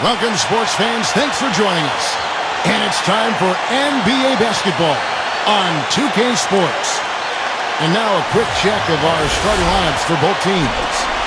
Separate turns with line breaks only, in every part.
Welcome, sports fans. Thanks for joining us. And it's time for NBA basketball on 2K Sports. And now a quick check of our starting lineups for both teams.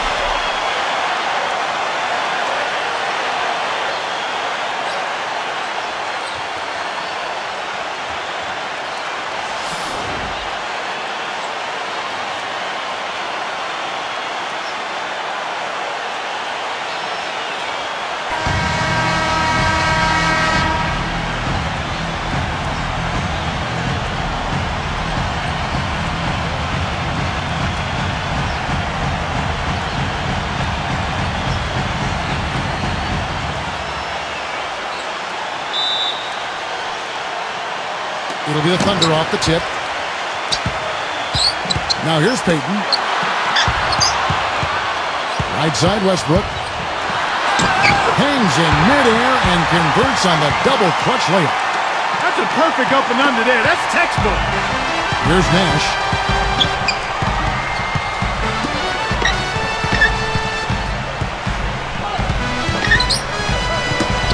It'll be the Thunder off the tip. Now here's Payton. Right side, Westbrook. Hangs in midair and converts on the double clutch layup.
That's a perfect up and under there. That's textbook.
Here's Nash.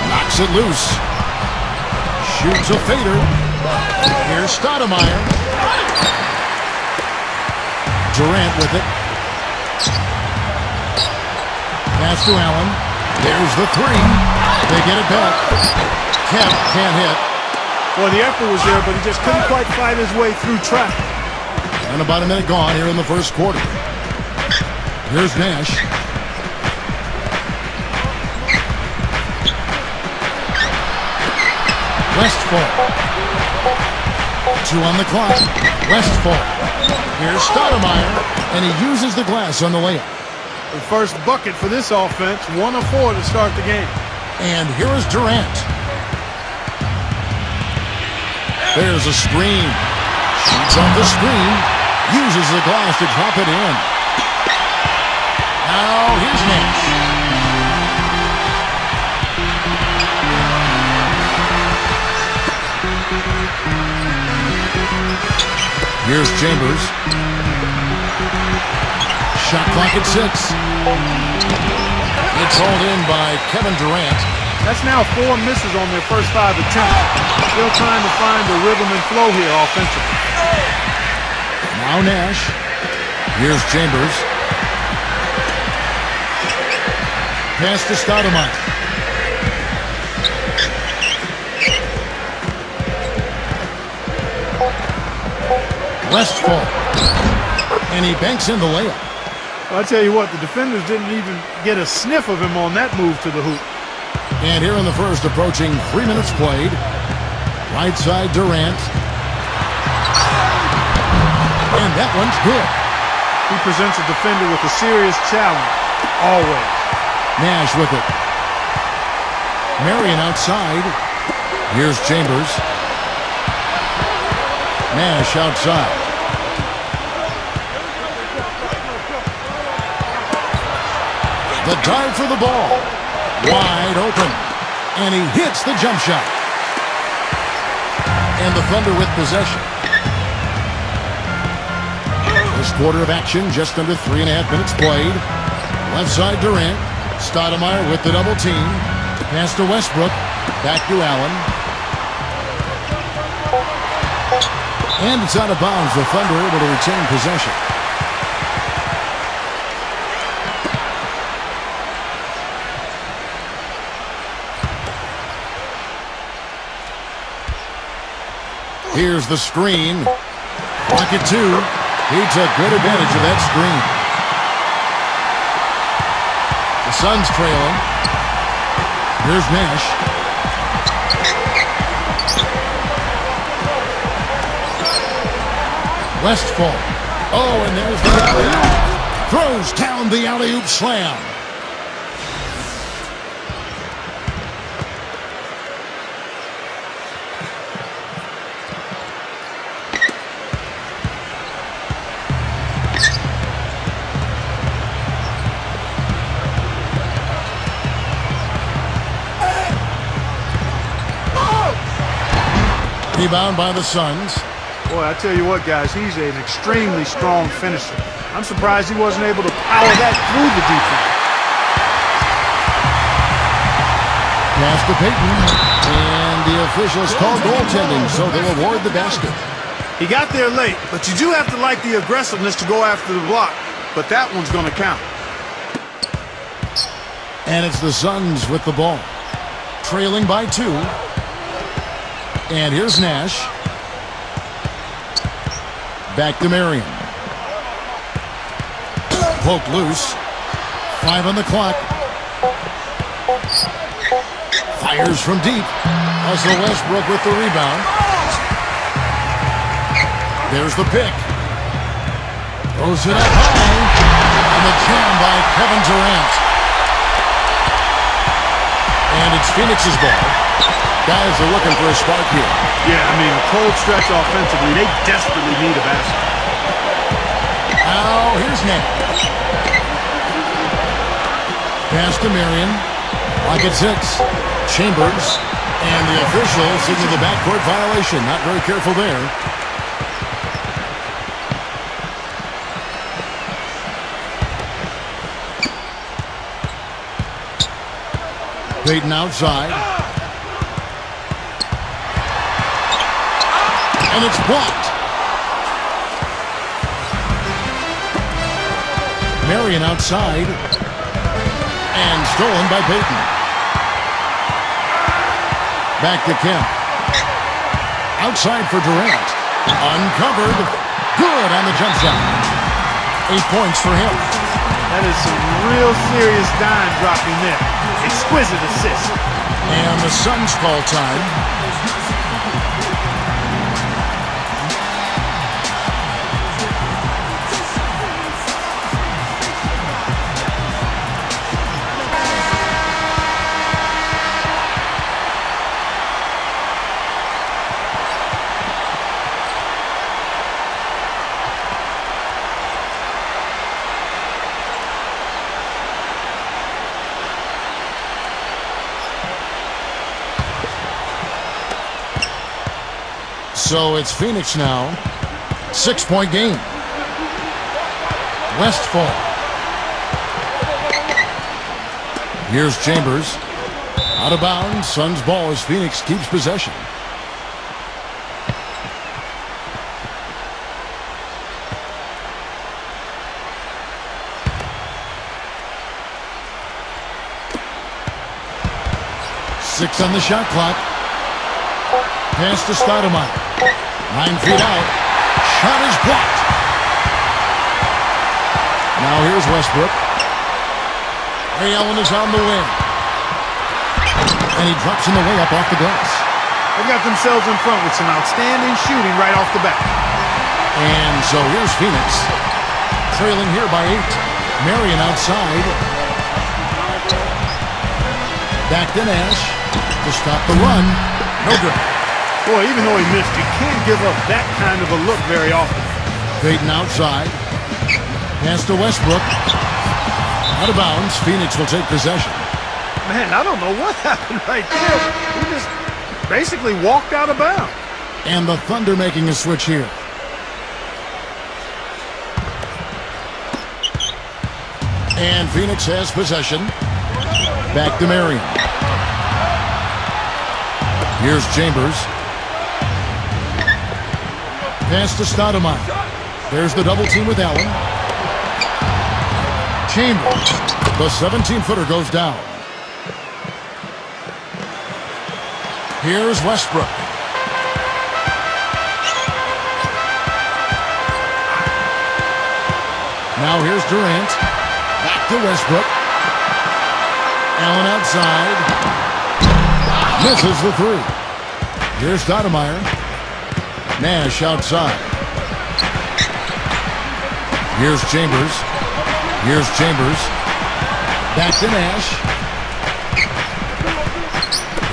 Knocks it loose. Shoots a fader. Here's Stoudemire. Durant with it. Pass to Allen. There's the three. They get it back. Kemp can't hit.
Well, the effort was there, but he just couldn't quite fight his way through traffic.
And about a minute gone here in the first quarter. Here's Nash. Westfall. 2 on the clock. Westfall. Here's Stoudemire, and he uses the glass on the layup.
The first bucket for this offense, 1 of 4 to start the game.
And here is Durant. There's a screen. Shoots off the screen. Uses the glass to drop it in. Now here's Nash. Here's Chambers. Shot clock at 6. It's hauled in by Kevin Durant.
That's now 4 misses on their first 5 attempts. Still trying to find the rhythm and flow here offensively.
Now Nash. Here's Chambers. Pass to Stoudemire. Westfall. And he banks in the layup.
Well, I tell you what, the defenders didn't even get a sniff of him on that move to the hoop.
And here in the first, approaching 3 minutes played. Right side, Durant. And that one's good.
He presents a defender with a serious challenge, always.
Nash with it. Marion outside. Here's Chambers. Nash outside. The dart for the ball. Wide open. And he hits the jump shot. And the Thunder with possession. This quarter of action, just under 3.5 minutes played. Left side, Durant. Stoudemire with the double team. Pass to Westbrook. Back to Allen. And it's out of bounds. The Thunder able to retain possession. Here's the screen. Clock at 2. He took good advantage of that screen. The Suns trailing. Here's Nash. Westfall. Oh, and there's the alley-oop. Throws down the alley-oop slam. Rebound by the Suns.
Boy, I tell you what, guys, he's an extremely strong finisher. I'm surprised he wasn't able to power that through the defense.
Pass to Peyton. And the officials called goaltending, so they'll award the basket.
He got there late, but you do have to like the aggressiveness to go after the block. But that one's going to count.
And it's the Suns with the ball. Trailing by 2. And here's Nash. Back to Marion. Poke loose. 5 on the clock. Fires from deep. Russell Westbrook with the rebound. There's the pick. Throws it up high. And the jam by Kevin Durant. And it's Phoenix's ball. Guys are looking for a spark here.
Yeah, I mean, a cold stretch offensively. They desperately need a basket.
Now, here's Nash. Pass to Marion. Clock at 6. Chambers. And the official signaled the backcourt violation. Not very careful there. Peyton outside. And it's blocked. Marion outside. And stolen by Peyton. Back to Kemp. Outside for Durant. Uncovered. Good on the jump shot. 8 points for him.
That is some real serious dime dropping there. Exquisite assist.
And the Suns call time. So it's Phoenix now. 6-point game. Westfall. Here's Chambers. Out of bounds. Suns ball as Phoenix keeps possession. Six on the shot clock. Pass to Stoudemire. 9 feet out. Shot is blocked. Now here's Westbrook. Ray Allen is on the wing. And he drops in the way up off the glass.
They got themselves in front with some outstanding shooting right off the bat.
And so here's Phoenix. Trailing here by 8. Marion outside. Back to Nash. To stop the run. No good.
Boy, even though he missed, you can't give up that kind of a look very often.
Peyton outside. Pass to Westbrook. Out of bounds. Phoenix will take possession.
Man, I don't know what happened right there. He just basically walked out of bounds.
And the Thunder making a switch here. And Phoenix has possession. Back to Marion. Here's Chambers. Pass to Stoudemire. There's the double team with Allen. Chambers. The 17-footer goes down. Here's Westbrook. Now here's Durant. Back to Westbrook. Allen outside. Misses the 3. Here's Stoudemire. Nash outside. Here's Chambers. Here's Chambers. Back to Nash.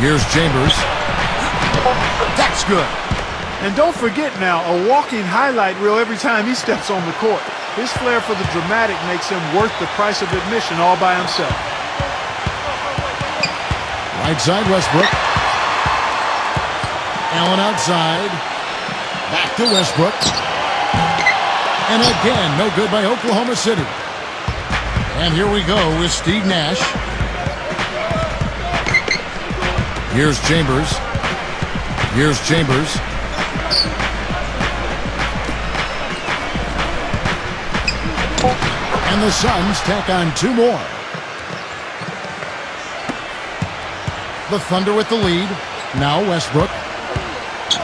Here's Chambers. That's good.
And don't forget now, a walking highlight reel every time he steps on the court. His flair for the dramatic makes him worth the price of admission all by himself.
Right side Westbrook. Allen outside. Back to Westbrook. And again, no good by Oklahoma City. And here we go with Steve Nash. Here's Chambers. Here's Chambers. And the Suns tack on 2 more. The Thunder with the lead. Now Westbrook.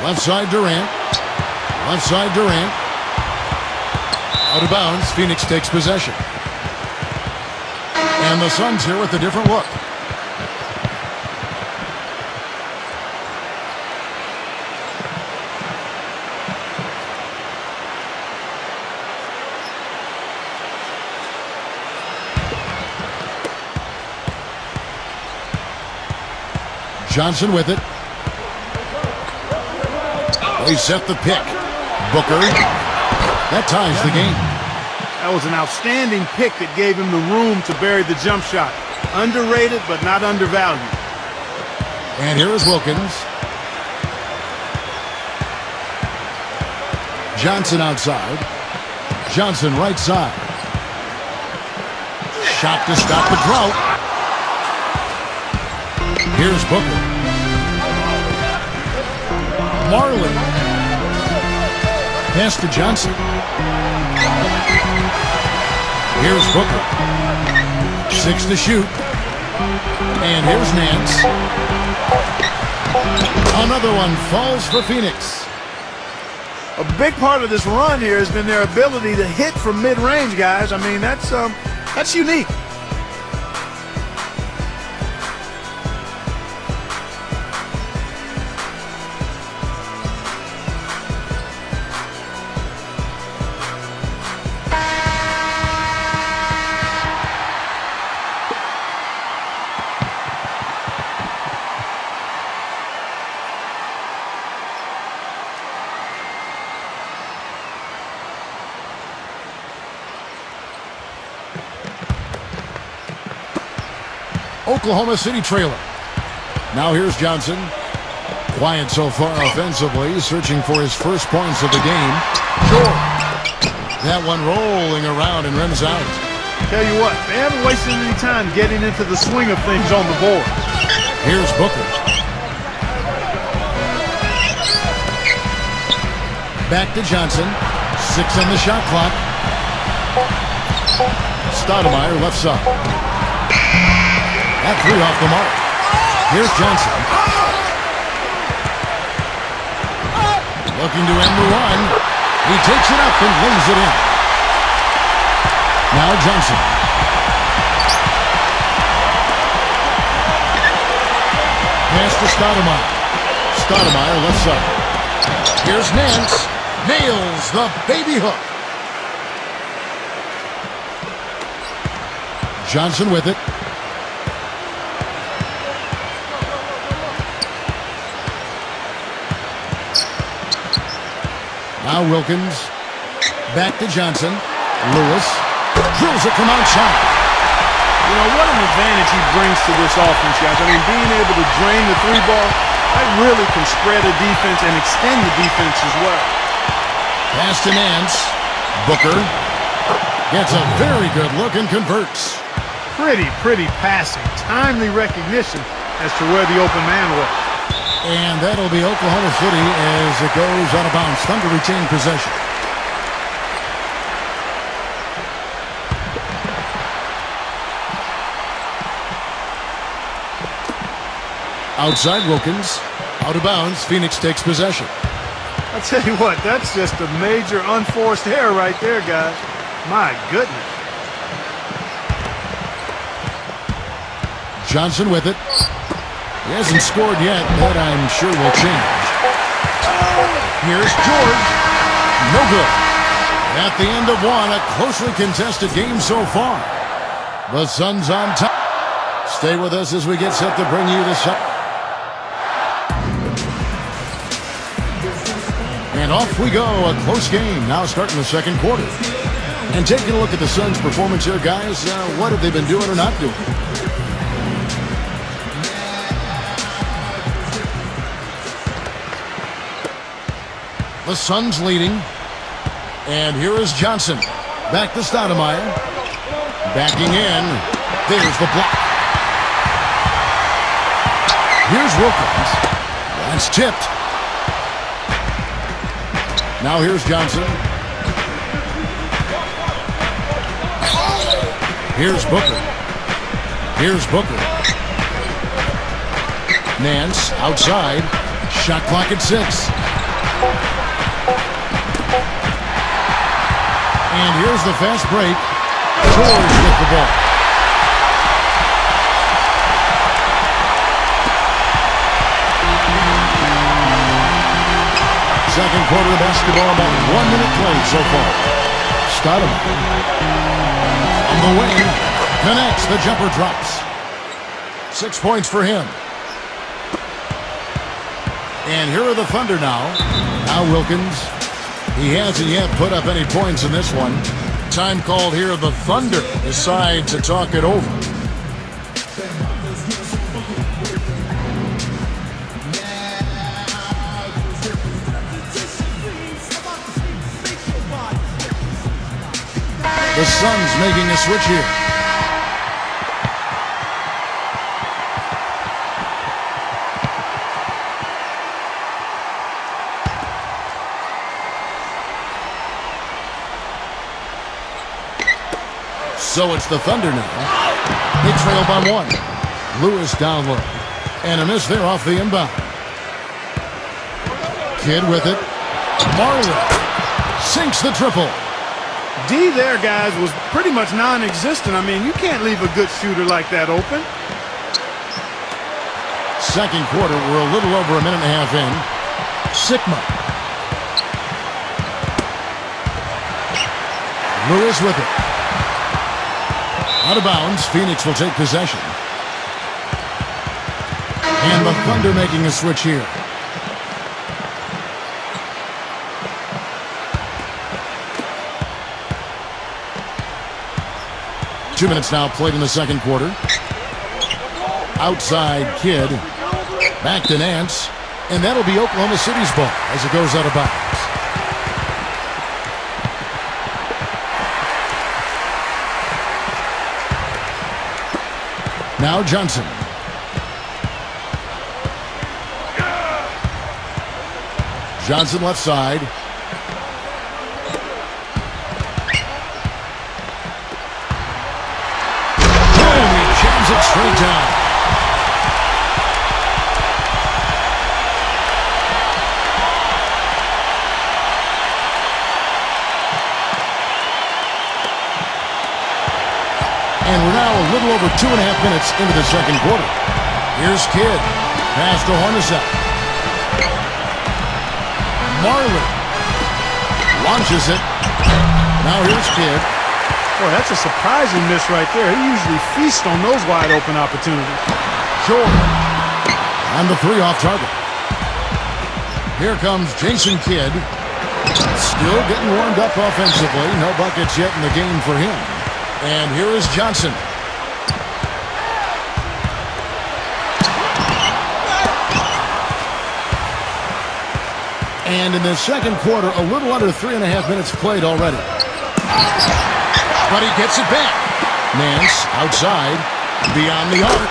Left side Durant. Left side Durant. Out of bounds. Phoenix takes possession. And the Suns here with a different look. Johnson with it. They set the pick. Booker. That ties the game.
That was an outstanding pick that gave him the room to bury the jump shot. Underrated, but not undervalued.
And here is Wilkins. Johnson outside. Johnson right side. Shot to stop the drought. Here's Booker. Marlin. Pass to Johnson. Here's Booker. 6 to shoot. And here's Nance. Another one falls for Phoenix.
A big part of this run here has been their ability to hit from mid-range, guys. I mean, that's unique.
Oklahoma City trailer. Now here's Johnson. Quiet so far offensively, searching for his first points of the game. George. That one rolling around and rims out.
Tell you what, they haven't wasted any time getting into the swing of things on the board.
Here's Booker. Back to Johnson. 6 on the shot clock. Stoudemire left side. That 3 off the mark. Here's Johnson. Looking to end the run. He takes it up and lays it in. Now Johnson. Pass to Stoudemire. Stoudemire left side. Here's Nance. Nails the baby hook. Johnson with it. Now Wilkins. Back to Johnson. Lewis. Drills it from outside.
You know, what an advantage he brings to this offense, guys. I mean, being able to drain the 3 ball, that really can spread a defense and extend the defense as well.
Pass to Nance. Booker. Gets a very good look and converts.
Pretty passing. Timely recognition as to where the open man was.
And that'll be Oklahoma City as it goes out of bounds. Thunder retain possession. Outside Wilkins. Out of bounds. Phoenix takes possession.
I tell you what, that's just a major unforced error right there, guys. My goodness.
Johnson with it. He hasn't scored yet, but I'm sure will change. Here's George. No good. At the end of one, a closely contested game so far. The Suns on top. Stay with us as we get set to bring you the second. And off we go, a close game now starting the second quarter. And taking a look at the Suns' performance here, guys, what have they been doing or not doing? The Suns leading. And here is Johnson. Back to Stoudemire. Backing in. There's the block. Here's Wilkins. That's tipped. Now here's Johnson. Here's Booker. Here's Booker. Nance outside. Shot clock at 6. And here's the fast break. George with the ball. Second quarter of basketball, about 1 minute played so far. Stoudemire on the wing, connects, the jumper drops. 6 points for him. And here are the Thunder now. Now Wilkins. He hasn't yet put up any points in this one. Time called here. The Thunder decide to talk it over. The Suns making a switch here. So it's the Thunder now. They trail by 1. Lewis down low. And a miss there off the inbound. Kidd with it. Marley sinks the triple.
D there, guys, was pretty much non-existent. I mean, you can't leave a good shooter like that open.
Second quarter, we're a little over a minute and a half in. Sigma. Lewis with it. Out of bounds, Phoenix will take possession. And the Thunder making a switch here. Two minutes now played in the second quarter. Outside Kidd. Back to Nance. And that'll be Oklahoma City's ball as it goes out of bounds. Now Johnson. Johnson left side. Boom! He jams it straight down. And we're now a little over 2.5 minutes into the second quarter. Here's Kidd. Pass to Hornacek. Marley launches it. Now here's Kidd.
Boy, that's a surprising miss right there. He usually feasts on those wide open opportunities.
George. And the 3 off target. Here comes Jason Kidd. Still getting warmed up offensively. No buckets yet in the game for him. And here is Johnson. And in the second quarter, a little under 3.5 minutes played already. But he gets it back. Nance outside, beyond the arc.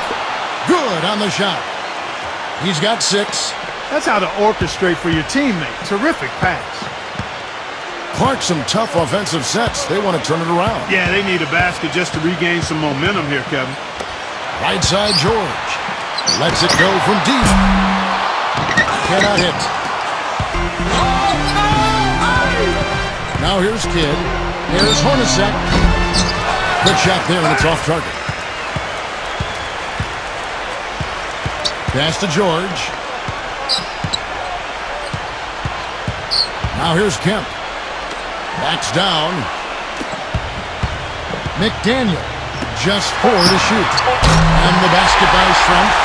Good on the shot. He's got 6.
That's how to orchestrate for your teammate. Terrific pass.
Clark, some tough offensive sets. They want to turn it around.
Yeah, they need a basket just to regain some momentum here, Kevin.
Right side, George. Lets it go from deep. Cannot hit. Now here's Kidd. Here's Hornacek. Good shot there, and it's off target. Pass to George. Now here's Kemp. Backs down. McDaniel. Just 4 to shoot. And the basket by Strength.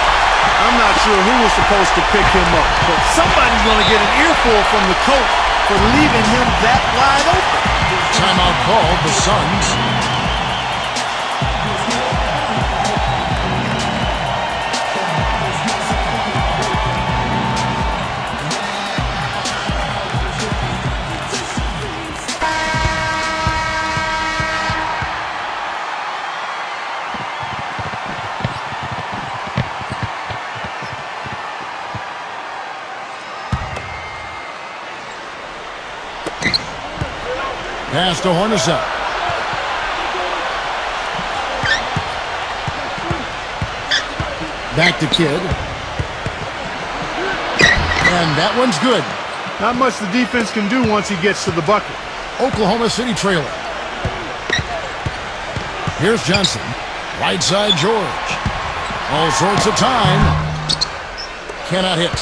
I'm not sure who was supposed to pick him up, but somebody's going to get an earful from the coach for leaving him that wide open.
Timeout called, the Suns. Pass to Hornacek. Back to Kidd. And that one's good.
Not much the defense can do once he gets to the bucket.
Oklahoma City trailing. Here's Johnson. Right side George. All sorts of time. Cannot hit.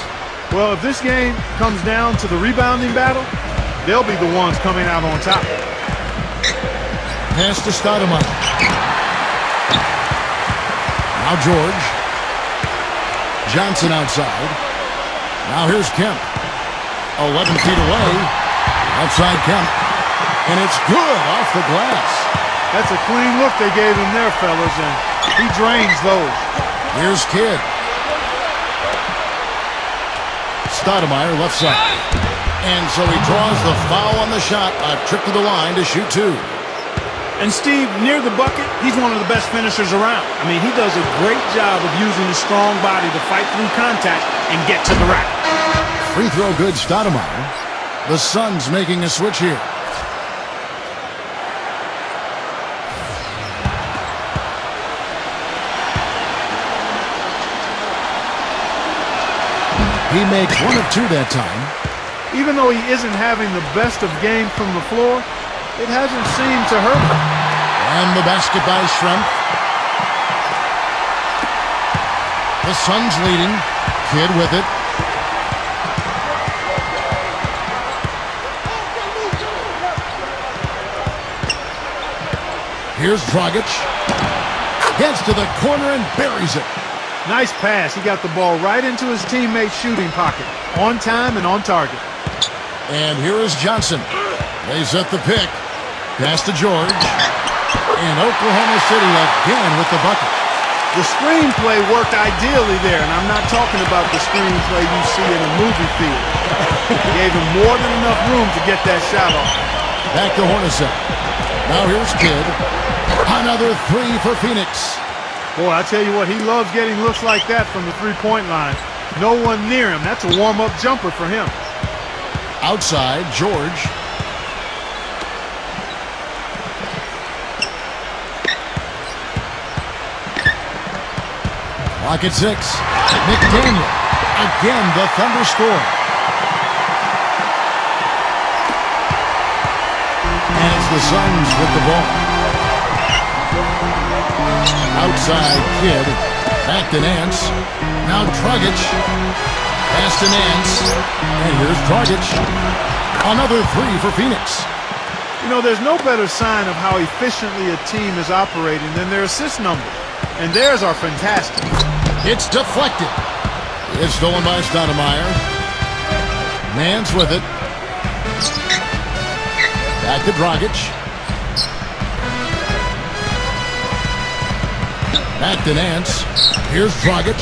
Well, if this game comes down to the rebounding battle, they'll be the ones coming out on top.
Pass to Stoudemire. Now George. Johnson outside. Now here's Kemp. 11 feet away. Outside Kemp. And it's good off the glass.
That's a clean look they gave him there, fellas, and he drains those.
Here's Kidd. Stoudemire left side. And so he draws the foul on the shot. A trip to the line to shoot two.
And Steve, near the bucket, he's one of the best finishers around. I mean, he does a great job of using his strong body to fight through contact and get to the rack.
Free throw good, Stoudemire. The Suns making a switch here. He makes 1 of 2 that time.
Even though he isn't having the best of games from the floor, it hasn't seemed to hurt him.
And the basket by Schrempf. The Suns leading. Kidd with it. Here's Dragic. Gets to the corner and buries it.
Nice pass. He got the ball right into his teammate's shooting pocket. On time and on target.
And here is Johnson. Lays up the pick. Pass to George. And Oklahoma City again with the bucket.
The screenplay worked ideally there, and I'm not talking about the screenplay you see in a movie theater. Gave him more than enough room to get that shot off.
Back to Hornacek. Now here's Kidd. Another three for Phoenix.
Boy, I tell you what, he loves getting looks like that from the three-point line. No one near him. That's a warm-up jumper for him.
Outside, George. Clock at 6. McDaniel. Again, the Thunder score. And it's the Suns with the ball. Outside, Kidd. Back to Nance. Now Dragic. Pass to Nance. And here's Dragic. Another three for Phoenix.
You know, there's no better sign of how efficiently a team is operating than their assist numbers. And theirs are fantastic.
It's deflected. It's stolen by Stoudemire. Nance with it. Back to Dragic. Back to Nance. Here's Dragic.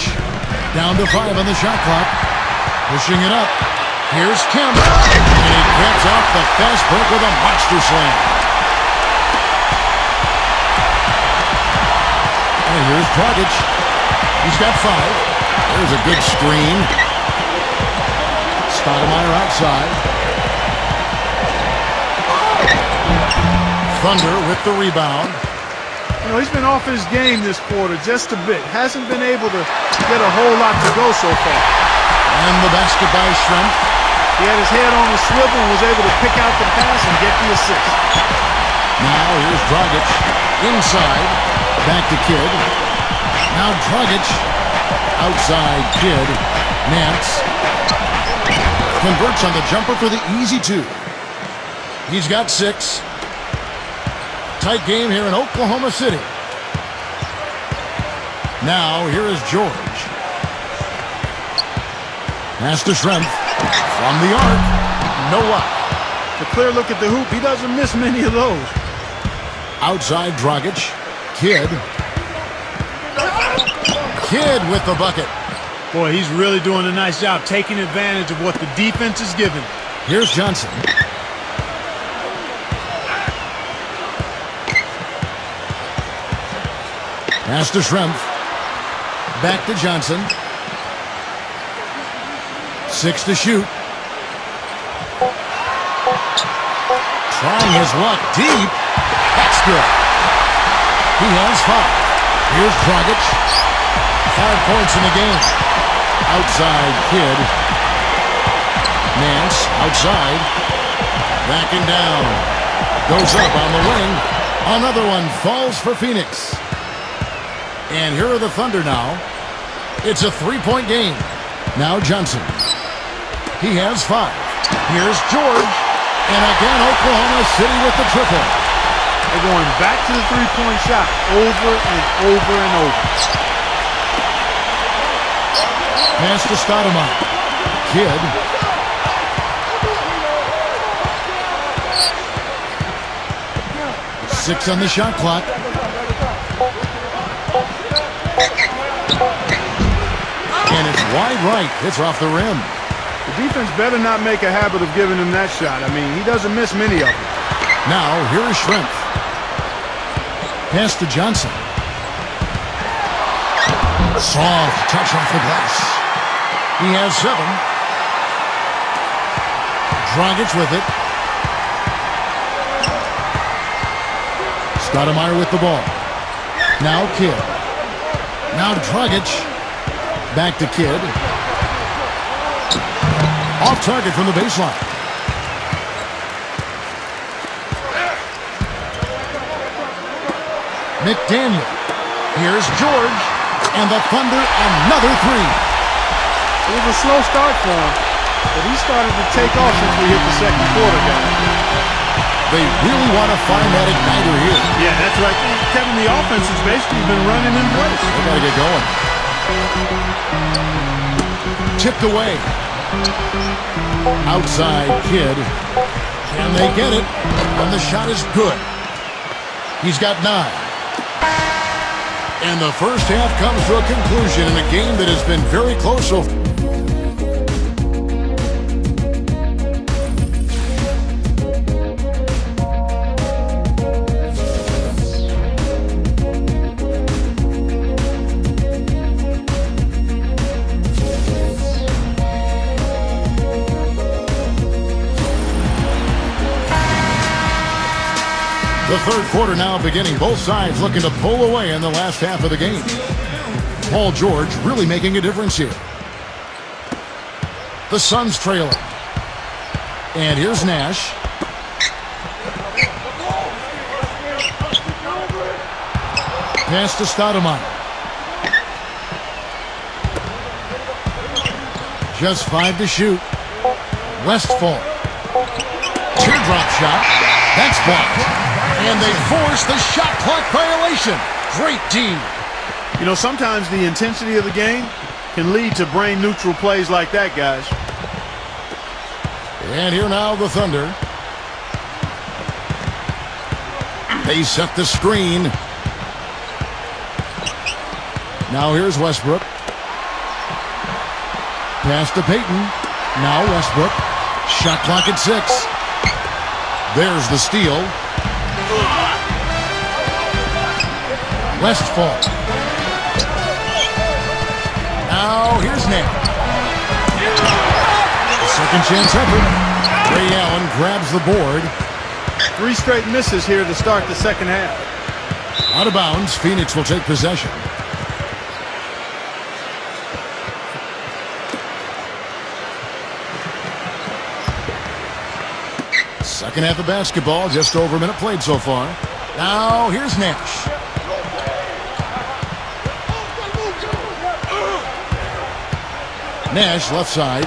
Down to 5 on the shot clock. Pushing it up. Here's Kemp. And he gets off the fast break with a monster slam. And here's Dragic. He's got 5. There's a good screen. Stoudemire outside. Thunder with the rebound.
You know, he's been off his game this quarter just a bit. Hasn't been able to get a whole lot to go so far.
And the basket by Schrempf.
He had his head on the swivel and was able to pick out the pass and get the assist.
Now here's Dragic. Inside. Back to Kidd. Now Dragic. Outside Kidd. Nance. Converts on the jumper for the easy 2. He's got 6. Tight game here in Oklahoma City. Now here is George. Pass to Schrempf. From the arc. No luck.
A clear look at the hoop. He doesn't miss many of those.
Outside Dragic. Kidd. Kidd with the bucket.
Boy, he's really doing a nice job taking advantage of what the defense is giving.
Here's Johnson. Pass to Schrempf. Back to Johnson. 6 to shoot. Trying his luck deep. That's good. He has 5. Here's Dragic. 5 points in the game. Outside Kid. Nance outside. Backing down. Goes up on the wing. Another one falls for Phoenix. And here are the Thunder now. It's a 3-point game. Now Johnson. He has 5. Here's George. And again, Oklahoma City with the triple.
They're going back to the three-point shot over and over and over.
Pass to Stoudemire. Kid. Six on the shot clock. And it's wide right. It's off the rim.
The defense better not make a habit of giving him that shot. I mean, he doesn't miss many of them.
Now, here is Shrimp. Pass to Johnson. Soft touch off the glass. He has 7. Dragic with it. Stoudemire with the ball. Now Kidd. Now Dragic. Back to Kidd. Off target from the baseline. McDaniel. Here's George. And the Thunder, another 3.
It was a slow start for him, but he started to take off since we hit the second quarter, guys.
They really want to find that igniter here.
Yeah, that's right. Kevin, the offense has basically been running in place.
They got to get going. Tipped away. Outside Kid. Can they get it? And the shot is good. He's got 9. And the first half comes to a conclusion in a game that has been very close so far. The third quarter now beginning. Both sides looking to pull away in the last half of the game. Paul George really making a difference here. The Suns trailing. And here's Nash. Pass to Stoudemire. Just 5 to shoot. Westfall. Teardrop shot. That's blocked. And they force the shot clock violation. Great team.
You know, sometimes the intensity of the game can lead to brain-neutral plays like that, guys.
And here now the Thunder. They set the screen. Now here's Westbrook. Pass to Payton. Now Westbrook. Shot clock at 6. There's the steal. Westfall. Now here's Nash. Second chance effort. Ray Allen grabs the board.
3 straight misses here to start the second half.
Out of bounds. Phoenix will take possession. Second half of basketball, just over a minute played so far. Now here's Nash. Nash left side.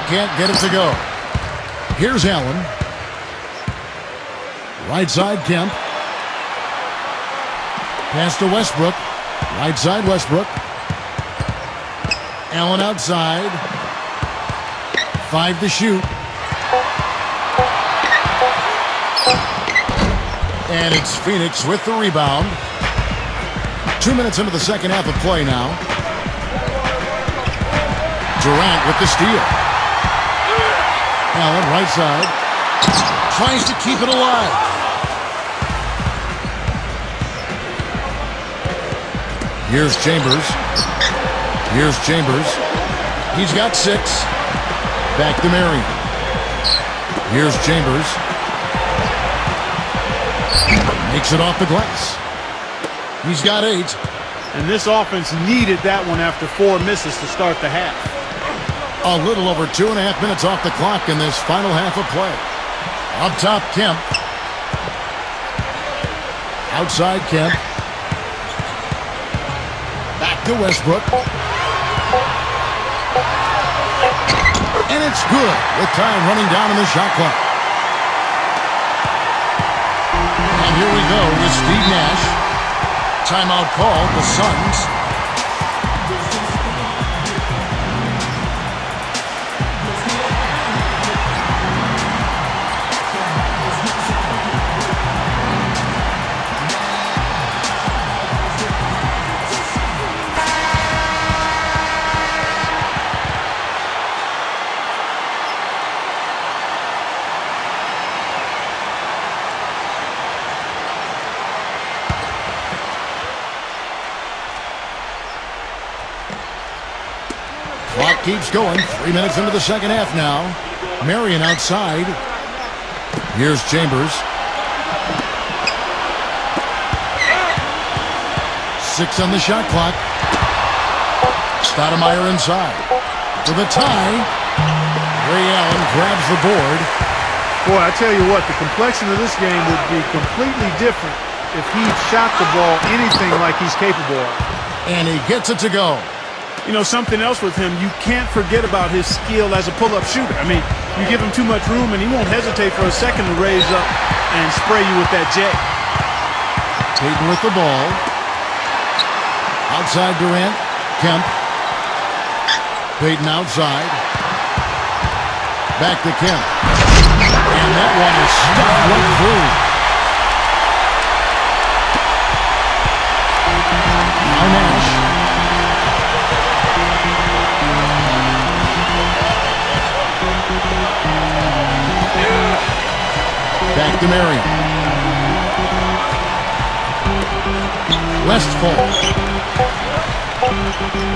Can't get it to go. Here's Allen. Right side Kemp. Pass to Westbrook. Right side Westbrook. Allen outside. 5 to shoot. And it's Phoenix with the rebound. 2 minutes into the second half of play now. Durant with the steal. Allen right side. Tries to keep it alive. Here's Chambers. Here's Chambers. He's got 6. Back to Marion. Here's Chambers. Makes it off the glass. He's got 8.
And this offense needed that one after 4 misses to start the half.
A little over 2.5 minutes off the clock in this final half of play. Up top, Kemp. Outside, Kemp. Back to Westbrook. And it's good with time running down in the shot clock. And here we go with Steve Nash. Timeout called, the Suns. Clock keeps going. 3 minutes into the second half now. Marion outside. Here's Chambers. 6 on the shot clock. Stoudemire inside. For the tie. Ray Allen grabs the board.
Boy, I tell you what, the complexion of this game would be completely different if he shot the ball anything like he's capable of.
And he gets it to go.
You know, something else with him, you can't forget about his skill as a pull-up shooter. I mean, you give him too much room, and he won't hesitate for a second to raise up and spray you with that jet.
Payton with the ball. Outside Durant. Kemp. Payton outside. Back to Kemp. And that one is stuck right through. Now Nash. Back to Marion.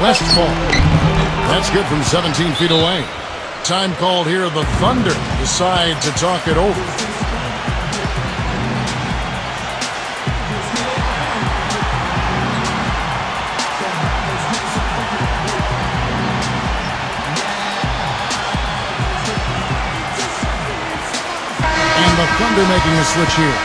Westfall. That's good from 17 feet away. Time called here. The Thunder decide to talk it over. And the Thunder making a switch here.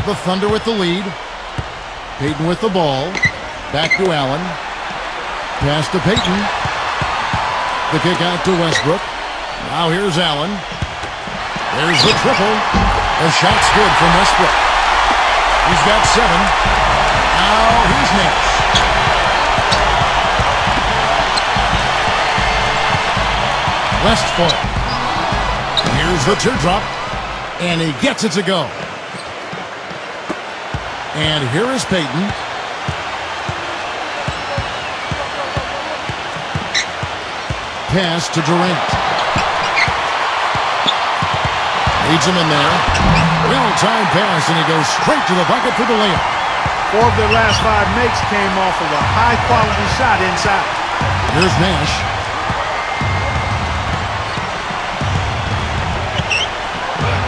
The Thunder with the lead. Payton with the ball. Back to Allen. Pass to Payton. The kick out to Westbrook. Now here's Allen. There's the triple. The shot's good from Westbrook. He's got 7. Now here's Nash. Westfall. Here's the teardrop. And he gets it to go. And here is Payton. Pass to Durant. Leads him in there. Well-timed pass, and he goes straight to the bucket for the layup.
4 of their last 5 makes came off of a high-quality shot inside.
Here's Nash.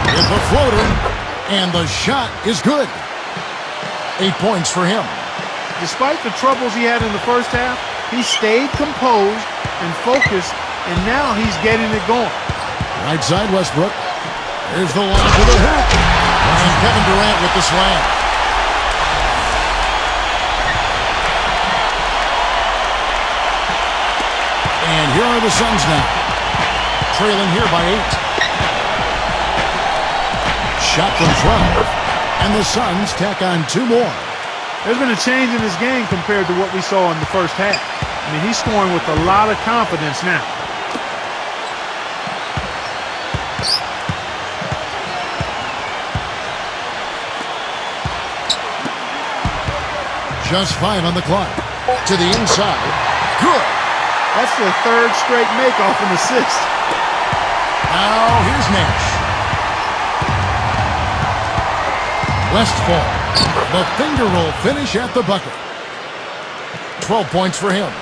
With a floater, and the shot is good. 8 points for him.
Despite the troubles he had in the first half, he stayed composed and focused, and now he's getting it going.
Right side Westbrook. There's the line to the hoop. And Kevin Durant with the slam. And here are the Suns now. Trailing here by 8. Shot from 12. And the Suns tack on 2 more.
There's been a change in his game compared to what we saw in the first half. I mean, he's scoring with a lot of confidence now.
Just 5 on the clock. To the inside. Good.
That's their 3rd straight make-off and assist.
Now here's Nash. Westfall. The finger roll finish at the bucket. 12 points for him.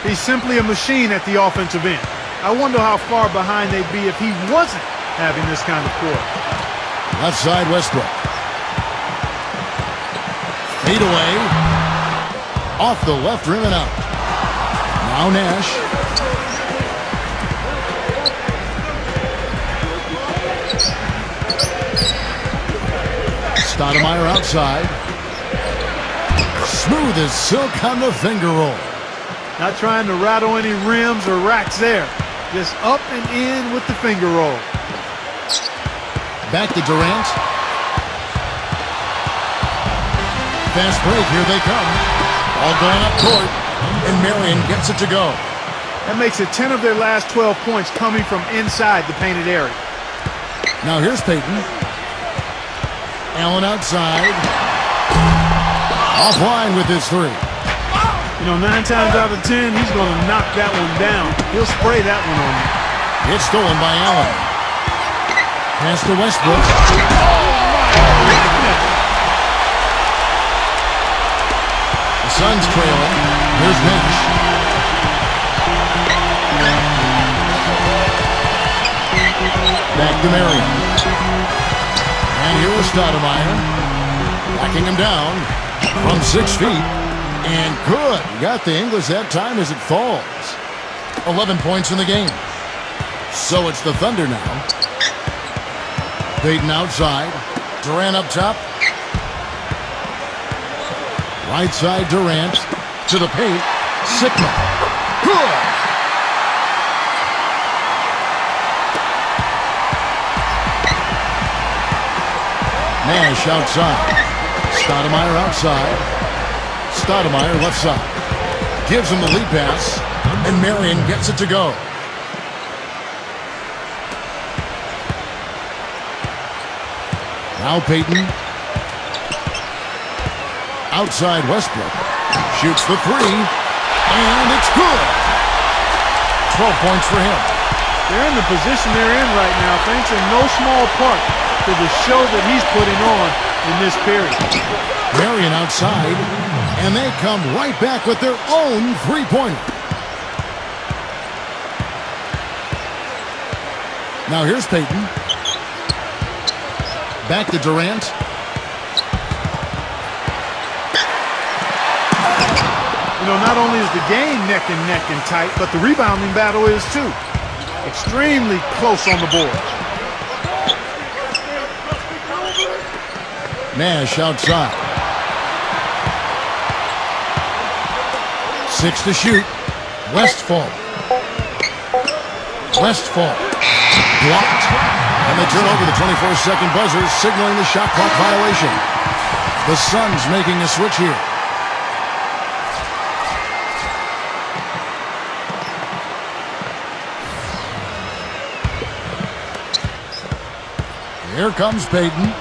He's simply a machine at the offensive end. I wonder how far behind they'd be if he wasn't having this kind of quarter.
Left side, Westbrook. Fade away. Off the left rim and out. Now Nash. Stoudemire outside. Smooth as silk on the finger roll.
Not trying to rattle any rims or racks there. Just up and in with the finger roll.
Back to Durant. Fast break, here they come. All going up court, and Marion gets it to go.
That makes it 10 of their last 12 points coming from inside the painted area.
Now here's Payton. Allen outside. Offline with his three.
You know, 9 times out of 10, he's going to knock that one down. He'll spray that one on you.
It's stolen by Allen. Pass to Westbrook. The Suns trailing. Here's Nash. Back to Marion. And here is Stoudemire. Backing him down from 6 feet. And good. Got the English that time as it falls. 11 points in the game. So it's the Thunder now. Payton outside. Durant up top. Right side Durant. To the paint. Sigma. Good. Nash outside. Stoudemire outside. Stoudemire left side. Gives him the lead pass. And Marion gets it to go. Now Payton. Outside Westbrook. Shoots the three. And it's good. 12 points for him.
They're in the position they're in right now, thanks in no small part to the show that he's putting on in this period.
Marion outside. And they come right back with their own three-pointer. Now here's Payton. Back to Durant.
You know, not only is the game neck and tight, but the rebounding battle is too. Extremely close on the board.
Nash outside. 6 to shoot. Westfall. Blocked. And they turn over the 24-second buzzer, signaling the shot clock violation. The Suns making a switch here. Here comes Payton.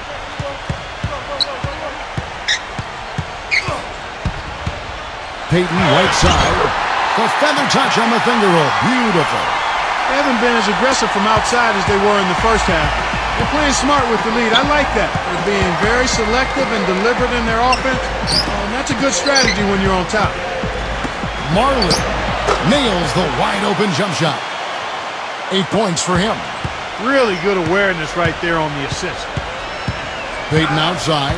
Payton, right side. The feather touch on the finger roll. Beautiful.
They haven't been as aggressive from outside as they were in the first half. They're playing smart with the lead. I like that. They're being very selective and deliberate in their offense. And that's a good strategy when you're on top.
Marley nails the wide-open jump shot. 8 points for him.
Really good awareness right there on the assist.
Payton outside.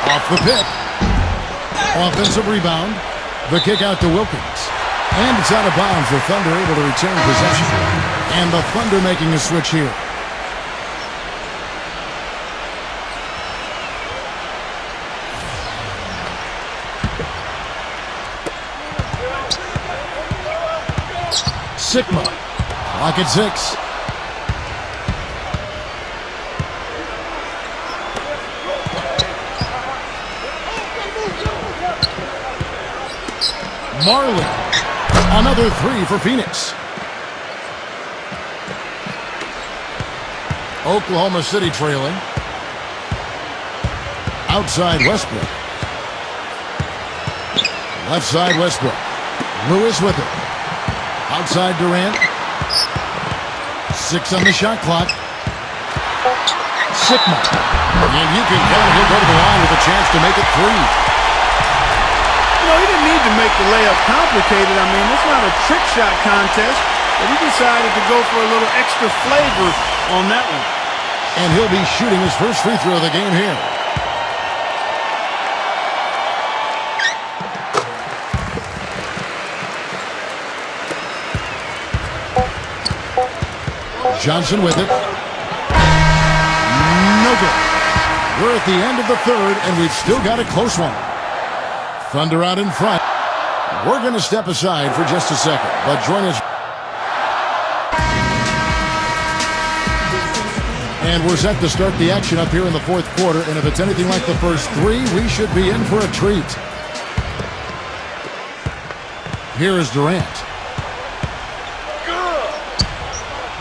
Off the pick. Offensive rebound. The kick out to Wilkins. And it's out of bounds. The Thunder able to retain possession. And the Thunder making a switch here. Sigma. Clock at 6. Marley. Another three for Phoenix. Oklahoma City trailing. Outside Westbrook. Left side Westbrook. Lewis with it. Outside Durant. 6 on the shot clock. Sigma. And you can count. He'll go to the line with a chance to make it 3.
He didn't need to make the layup complicated. I mean, it's not a trick shot contest, but he decided to go for a little extra flavor on that one.
And he'll be shooting his first free throw of the game here. Johnson with it. No good. We're at the end of the third, and we've still got a close one. Thunder out in front. We're going to step aside for just a second, but join us. And we're set to start the action up here in the fourth quarter, and if it's anything like the first three, we should be in for a treat. Here is Durant.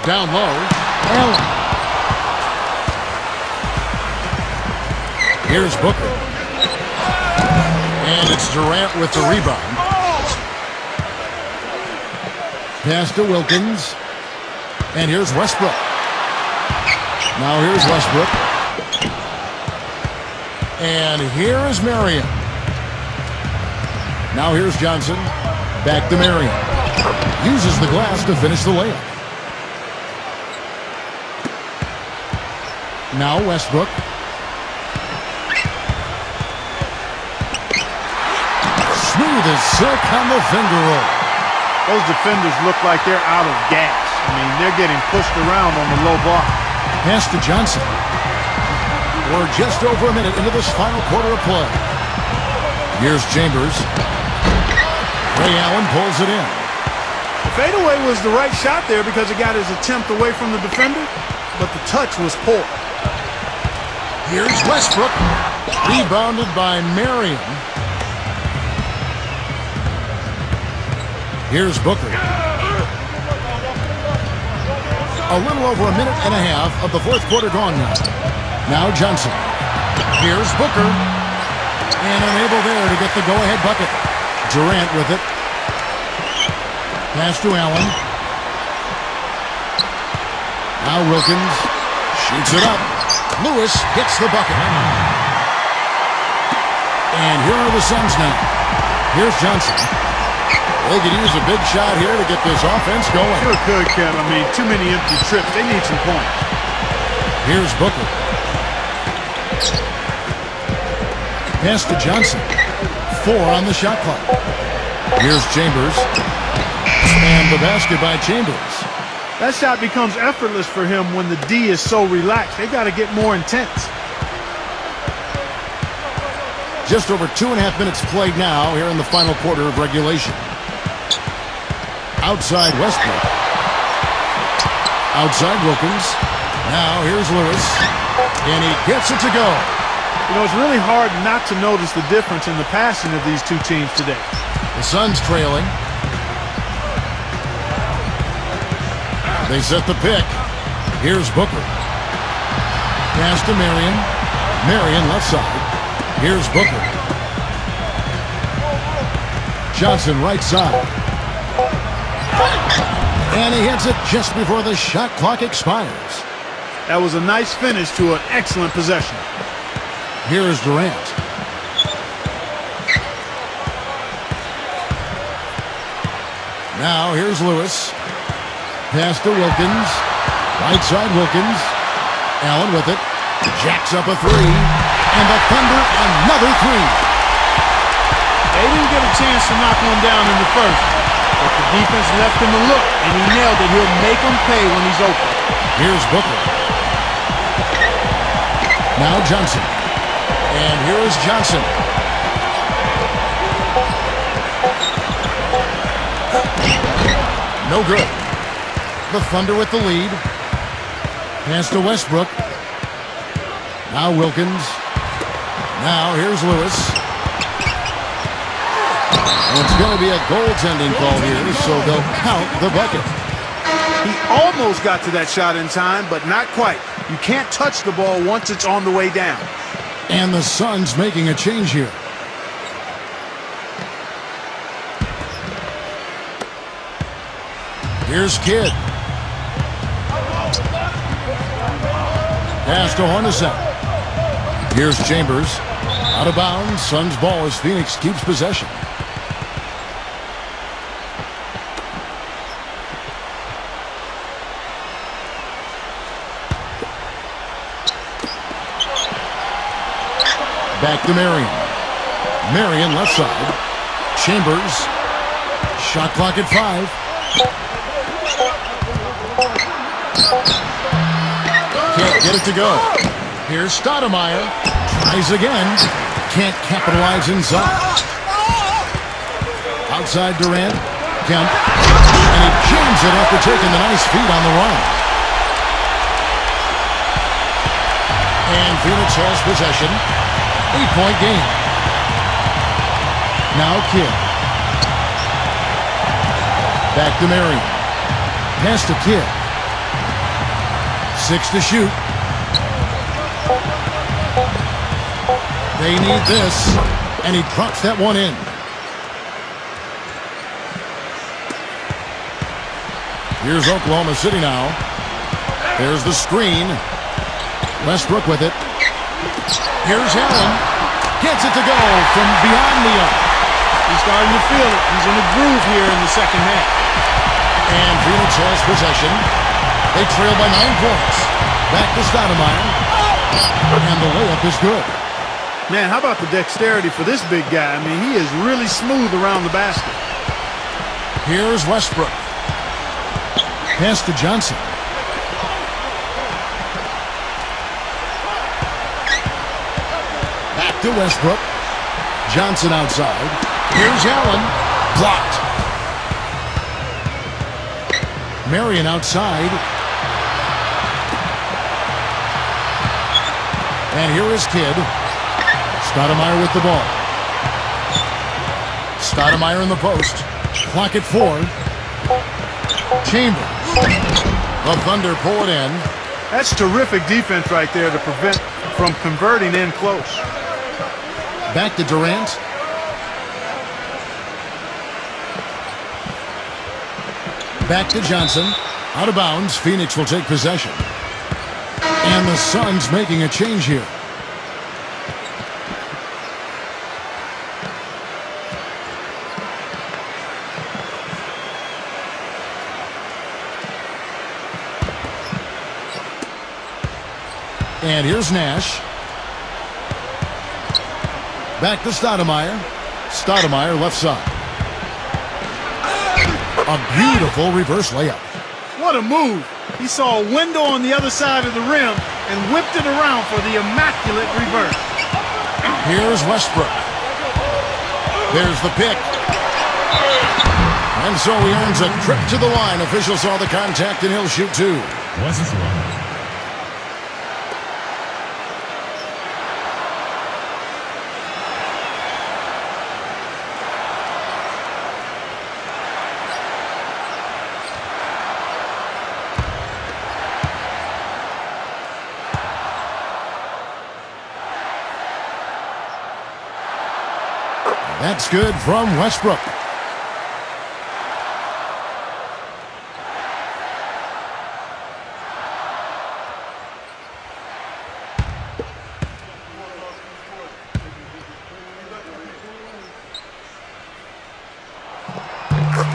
Down low, Allen. Here's Booker. And it's Durant with the rebound. Pass to Wilkins. And here's Westbrook. Now here's Westbrook. And here is Marion. Now here's Johnson. Back to Marion. Uses the glass to finish the layup. Now Westbrook. Smooth as silk on the finger roll.
Those defenders look like they're out of gas. I mean, they're getting pushed around on the low block.
Pass to Johnson. We're just over a minute into this final quarter of play. Here's Chambers. Ray Allen pulls it in.
The fadeaway was the right shot there because it got his attempt away from the defender, but the touch was poor.
Here's Westbrook. Rebounded by Marion. Here's Booker. A little over a minute and a half of the fourth quarter gone now. Now Johnson. Here's Booker. And unable there to get the go-ahead bucket. Durant with it. Pass to Allen. Now Wilkins. Shoots it up. Lewis gets the bucket. And here are the Suns now. Here's Johnson. They could use a big shot here to get this offense going.
Sure could, Kev. I mean, too many empty trips. They need some points.
Here's Booker. Pass to Johnson. 4 on the shot clock. Here's Chambers. And the basket by Chambers.
That shot becomes effortless for him when the D is so relaxed. They got to get more intense.
Just over 2.5 minutes played now here in the final quarter of regulation. Outside Westbrook. Outside Wilkins. Now here's Lewis. And he gets it to go.
You know, it's really hard not to notice the difference in the passing of these two teams today.
The Suns trailing. They set the pick. Here's Booker. Pass to Marion. Marion left side. Here's Booker. Johnson right side. And he hits it just before the shot clock expires.
That was a nice finish to an excellent possession.
Here's Durant. Now here's Lewis. Pass to Wilkins. Right side Wilkins. Allen with it. Jacks up a three. And the Thunder another three.
They didn't get a chance to knock one down in the first, but the defense left him a look, and he nailed it. He'll make them pay when he's open.
Here's Booker. Now Johnson. And here is Johnson. No good. The Thunder with the lead. Pass to Westbrook. Now Wilkins. Now here's Lewis. And it's going to be a goaltending call here, so they'll count the bucket.
He almost got to that shot in time, but not quite. You can't touch the ball once it's on the way down.
And the Suns making a change here. Here's Kidd. Pass to Hornacek. Here's Chambers. Out of bounds. Suns ball as Phoenix keeps possession. Back to Marion. Marion left side. Chambers. Shot clock at 5. Can't get it to go. Here's Stoudemire. Tries again. Can't capitalize inside. Outside Durant. Kemp. And he jams it after taking the nice feed on the run. And Phoenix has possession. 8-point game. Now Kidd. Back to Marion. Pass to Kidd. 6 to shoot. They need this. And he drops that one in. Here's Oklahoma City now. There's the screen. Westbrook with it. Here's Allen. Gets it to go from beyond the arc.
He's starting to feel it. He's in a groove here in the second half.
And Phoenix has possession. They trail by 9 points. Back to Stoudemire. And the layup is good.
Man, how about the dexterity for this big guy? I mean, he is really smooth around the basket.
Here's Westbrook. Pass to Johnson. Back to Westbrook. Johnson outside. Here's Allen. Blocked. Marion outside. And here is Kidd. Stoudemire with the ball. Stoudemire in the post. Clock at 4. Chambers. The Thunder pull it in.
That's terrific defense right there to prevent from converting in close.
Back to Durant. Back to Johnson. Out of bounds. Phoenix will take possession. And the Suns making a change here. And here's Nash. Back to Stoudemire. Stoudemire left side. A beautiful reverse layup.
What a move. He saw a window on the other side of the rim and whipped it around for the immaculate reverse.
Here's Westbrook. There's the pick. And so he earns a trip to the line. Officials saw the contact and he'll shoot 2.
What's this one?
That's good from Westbrook.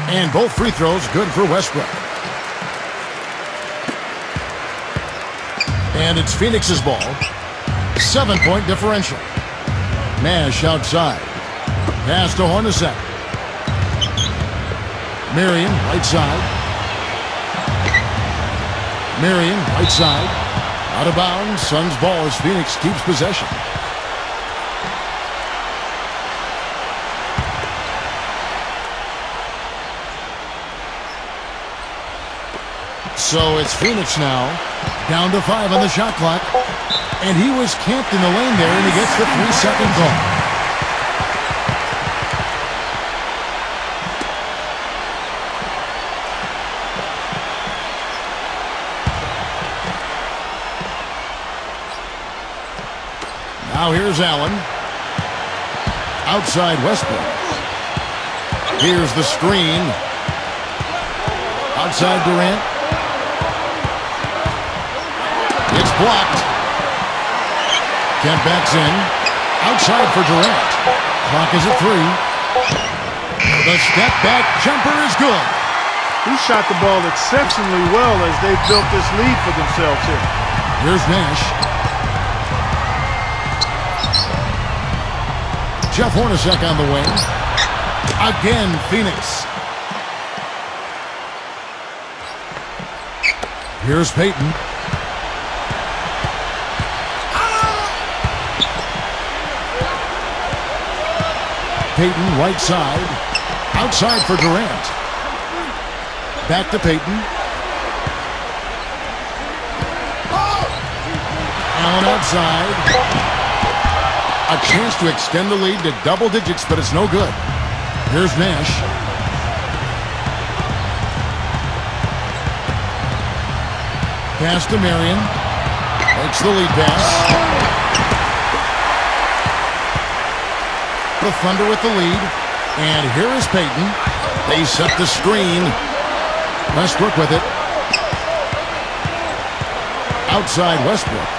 And both free throws good for Westbrook. And it's Phoenix's ball. 7-point differential. Nash outside. Pass to Hornacek. Marion, right side. Marion, right side. Out of bounds. Suns ball as Phoenix keeps possession. So it's Phoenix now. Down to 5 on the shot clock. And he was camped in the lane there, and he gets the 3-second call. Now here's Allen. Outside Westbrook. Here's the screen. Outside Durant. It's blocked. Kemp backs in. Outside for Durant. Clock is at 3. The step back jumper is good.
He shot the ball exceptionally well as they built this lead for themselves here.
Here's Nash. Jeff Hornacek on the wing. Again, Phoenix. Here's Peyton. Peyton, right side. Outside for Durant. Back to Peyton. Allen outside. A chance to extend the lead to double digits, but it's no good. Here's Nash. Pass to Marion. Takes the lead pass. The Thunder with the lead. And here is Peyton. They set the screen. Westbrook with it. Outside Westbrook.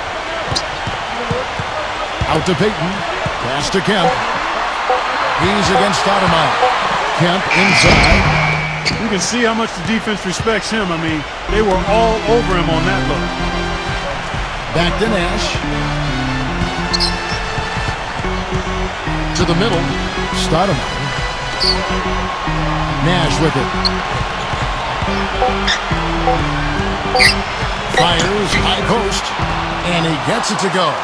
Out to Peyton. Pass to Kemp. He's against Stoudemire. Kemp inside.
You can see how much the defense respects him. I mean, they were all over him on that look.
Back to Nash. To the middle. Stoudemire. Nash with it. Fires high post. And he gets it to go.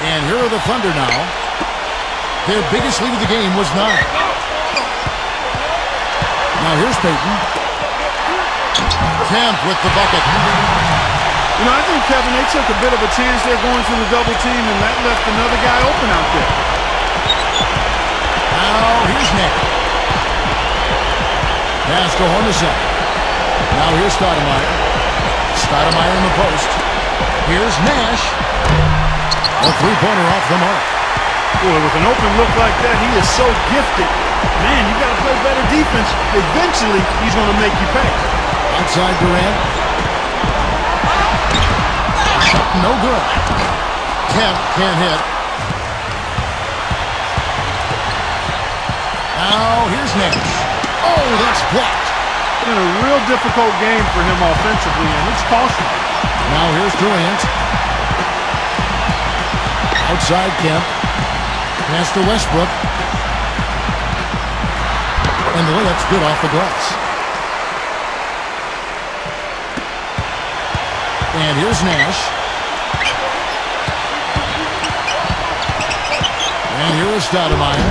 And here are the Thunder now. Their biggest lead of the game was 9. Now here's Peyton. Kemp with the bucket.
You know, I think, Kevin, they took a bit of a chance there going to the double team, and that left another guy open out there.
Now here's Nick. Pass to Hornacek. Now here's Stoudemire. Stoudemire in the post. Here's Nash. A three-pointer off the mark.
Boy, with an open look like that, he is so gifted. Man, you got to play better defense. Eventually, he's going to make you pay.
Outside Durant. No good. Kemp can't hit. Now here's Nash. Oh, that's blocked.
Been a real difficult game for him offensively, and it's costly.
Now here's Durant. Outside Kemp. Pass to Westbrook. And the layup's good off the glass. And here's Nash. And here is Stoudemire.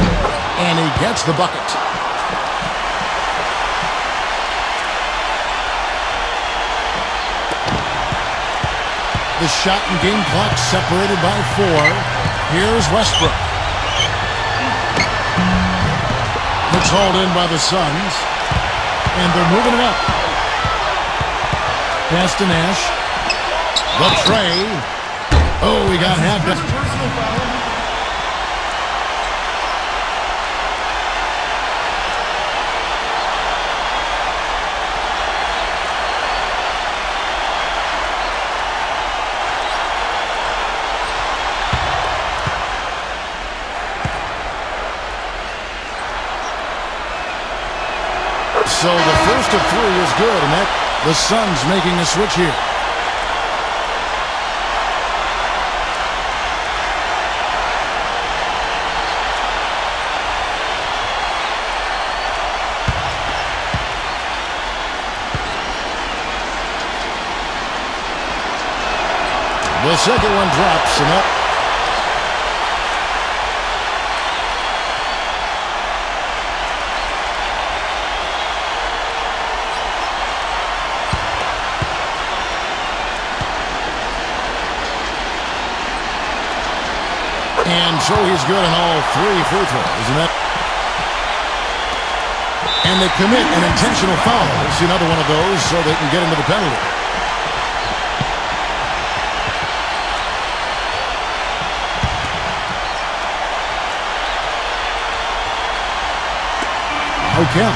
And he gets the bucket. The shot and game clock separated by 4. Here's Westbrook. It's hauled in by the Suns. And they're moving it up. Pass to Nash. The tray. Oh, he got half done. So the first of 3 is good, and that the Suns making a switch here. The second one drops, and that and so he's good on all 3 free throws, isn't it? And they commit an intentional foul. We'll see another one of those so they can get into the penalty. Kemp.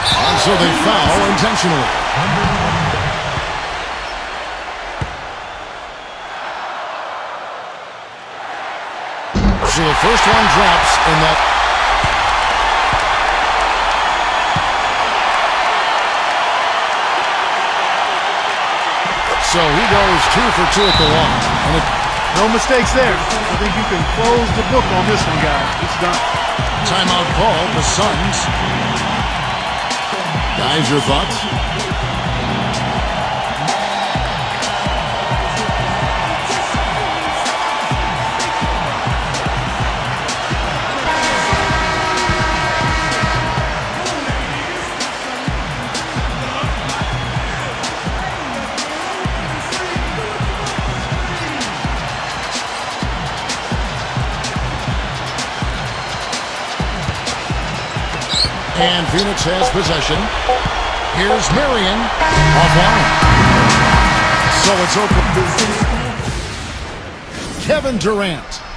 And so they foul intentionally. So the first one drops in that. So he goes 2 for 2 at the line. And
no mistakes there. I think you can close the book on this one, guys. It's done.
timeout call, the Suns. Guys, your thoughts? And Phoenix has possession. Here's Marion. Offline. So it's open. Kevin Durant.